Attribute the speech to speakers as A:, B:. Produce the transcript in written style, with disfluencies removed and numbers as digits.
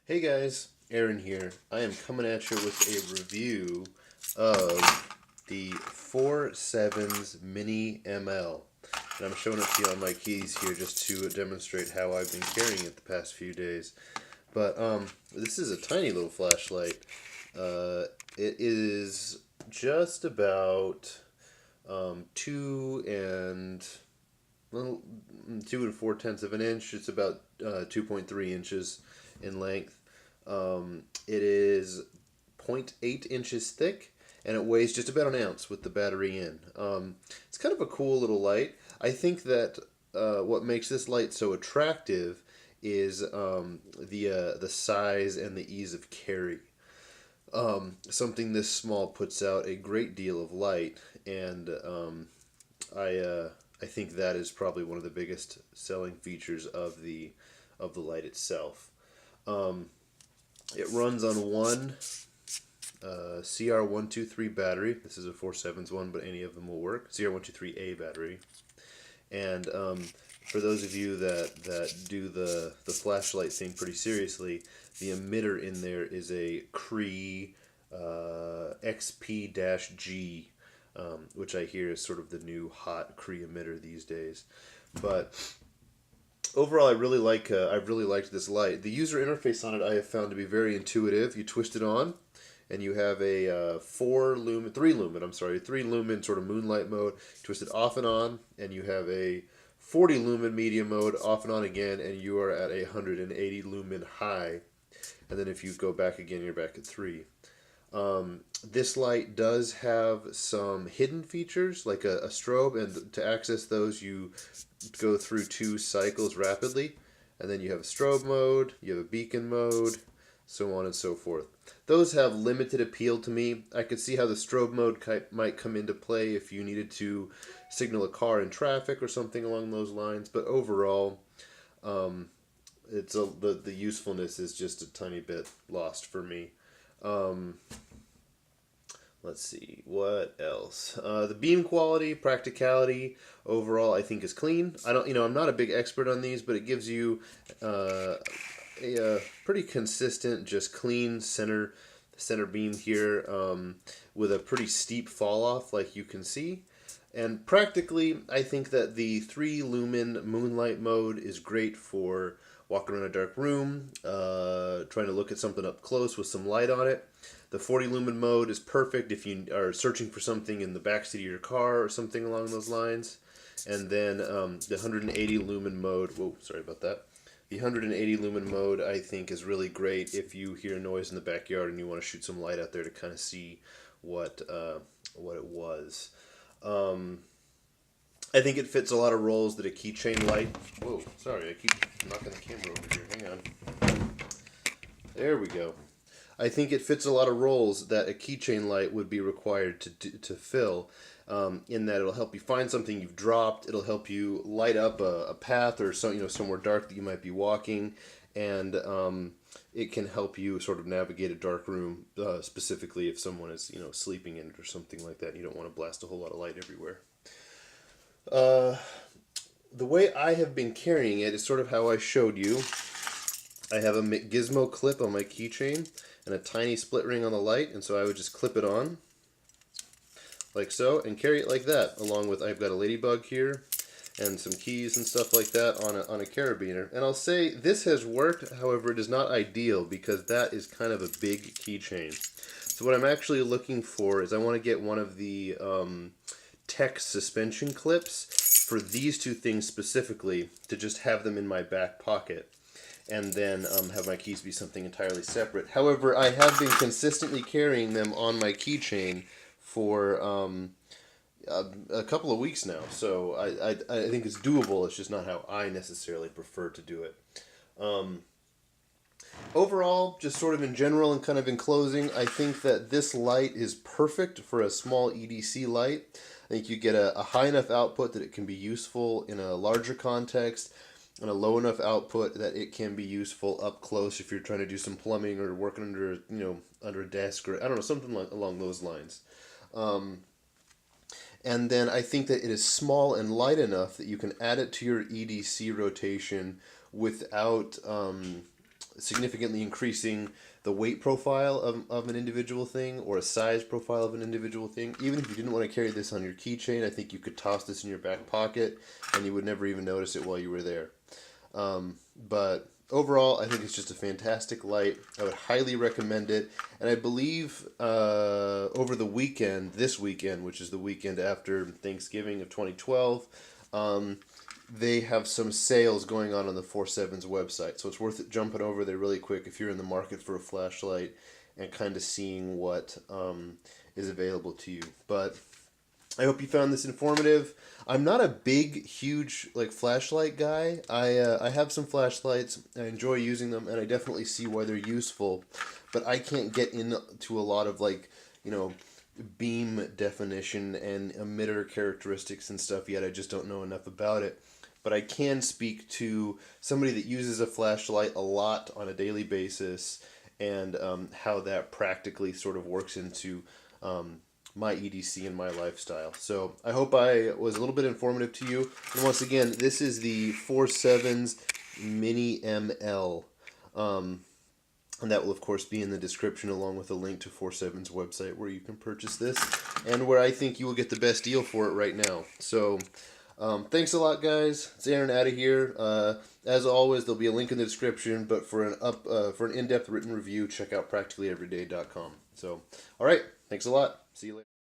A: Hey guys, Aaron here. I am coming at you with a review of the FourSevens Mini ML. And I'm showing it to you on my keys here just to demonstrate how I've been carrying it the past few days. But this is a tiny little flashlight. It is just about 2 and 4 tenths of an inch. It's about 2.3 inches in length. It is 0.8 inches thick, and it weighs just about an ounce with the battery in. It's kind of a cool little light. I think that what makes this light so attractive is the size and the ease of carry. Something this small puts out a great deal of light, and I think that is probably one of the biggest selling features of the light itself. Um, it runs on one CR123 battery. This is a FourSevens one, but any of them will work. CR123A battery. And for those of you that do the flashlight thing pretty seriously, the emitter in there is a Cree XP-G, which I hear is sort of the new hot Cree emitter these days. But overall, I've really liked this light. The user interface on it I have found to be very intuitive. You twist it on, and you have a 3 lumen sort of moonlight mode. Twist it off and on, and you have a 40 lumen medium mode, off and on again, and you are at a 180 lumen high. And then if you go back again, you're back at 3. This light does have some hidden features, like a strobe, and to access those, you go through 2 cycles rapidly, and then you have a strobe mode, you have a beacon mode, so on and so forth. Those have limited appeal to me. I could see how the strobe mode might come into play if you needed to signal a car in traffic or something along those lines, but overall, the usefulness is just a tiny bit lost for me. Let's see, what else? The beam quality, practicality, overall, I think is clean. I'm not a big expert on these, but it gives you a pretty consistent, just clean center beam here, with a pretty steep fall off, like you can see. And practically, I think that the 3 lumen moonlight mode is great for walking around a dark room, trying to look at something up close with some light on it. The 40 lumen mode is perfect if you are searching for something in the backseat of your car or something along those lines. And then the 180 lumen mode, whoa, sorry about that. The 180 lumen mode, I think, is really great if you hear a noise in the backyard and you want to shoot some light out there to kind of see what it was. I think it fits a lot of roles that a keychain light. Whoa, sorry, I keep knocking the camera over here. Hang on. There we go. I think it fits a lot of roles that a keychain light would be required to fill. In that it'll help you find something you've dropped. It'll help you light up a path or somewhere dark that you might be walking, and it can help you sort of navigate a dark room, specifically if someone is sleeping in it or something like that. And you don't want to blast a whole lot of light everywhere. The way I have been carrying it is sort of how I showed you. I have a gizmo clip on my keychain and a tiny split ring on the light, and so I would just clip it on like so and carry it like that, along with I've got a ladybug here and some keys and stuff like that on a carabiner. And I'll say this has worked. However, it is not ideal because that is kind of a big keychain. So what I'm actually looking for is I want to get one of the tech suspension clips for these 2 things specifically, to just have them in my back pocket, and then have my keys be something entirely separate. However, I have been consistently carrying them on my keychain for a couple of weeks now, so I think it's doable. It's just not how I necessarily prefer to do it. Overall, just sort of in general and kind of in closing, I think that this light is perfect for a small EDC light. I think you get a high enough output that it can be useful in a larger context, and a low enough output that it can be useful up close if you're trying to do some plumbing or working under a desk, or I don't know, something along those lines. And then I think that it is small and light enough that you can add it to your EDC rotation without significantly increasing the weight profile of an individual thing, or a size profile of an individual thing. Even if you didn't want to carry this on your keychain, I think you could toss this in your back pocket and you would never even notice it while you were there. But overall, I think it's just a fantastic light. I would highly recommend it. And I believe over the weekend, this weekend, which is the weekend after Thanksgiving of 2012, they have some sales going on the FourSevens website. So it's worth it jumping over there really quick if you're in the market for a flashlight and kind of seeing what is available to you. But I hope you found this informative. I'm not a big, huge flashlight guy. I have some flashlights. I enjoy using them, and I definitely see why they're useful. But I can't get into a lot of beam definition and emitter characteristics and stuff yet. I just don't know enough about it. But I can speak to somebody that uses a flashlight a lot on a daily basis, and how that practically sort of works into my EDC and my lifestyle. So I hope I was a little bit informative to you. And once again, this is the FourSevens Mini ML. And that will, of course, be in the description, along with a link to FourSevens' website where you can purchase this, and where I think you will get the best deal for it right now. So thanks a lot, guys. It's Aaron out of here. As always, there'll be a link in the description, but for an in-depth written review, check out practicallyeveryday.com. So, all right, thanks a lot. See you later.